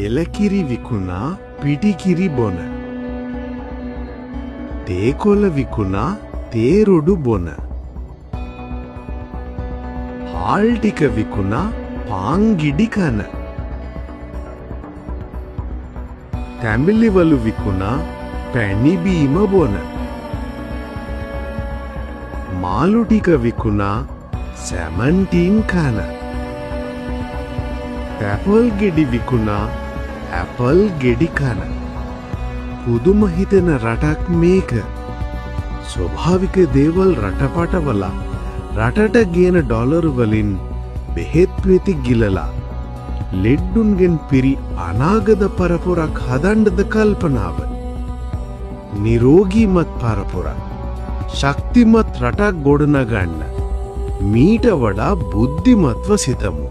එලකිරි විකුණා පිටිකිරි බොන. තේකොළ විකුණා තේරොඩු බොන. පාල් ටික විකුණා පාන් ගිඩි කන. තැඹිලිවලු විකුණා පැණි බීම බොන. මාළු ටික විකුණා සැමන්ටින් කන. ඇපල් ගෙඩි විකුණා ඇපල් ගෙඩි කන. පුදුම හිතෙන රටක් මේක. ස්වභාවික දේවල් රටපටවලා රටට ගේන ඩොලර් වලින් බෙහෙත් වෙති ගිලලා ලෙඩ්ඩුන්ගෙන් පිරි අනාගත පරපුරක් හදන්නද කල්පනාව. නිරෝගීමත් පරපුරක් ශක්තිමත් රටක් ගොඩනගන්න මීට වඩා බුද්ධිමත්ව සිතමු.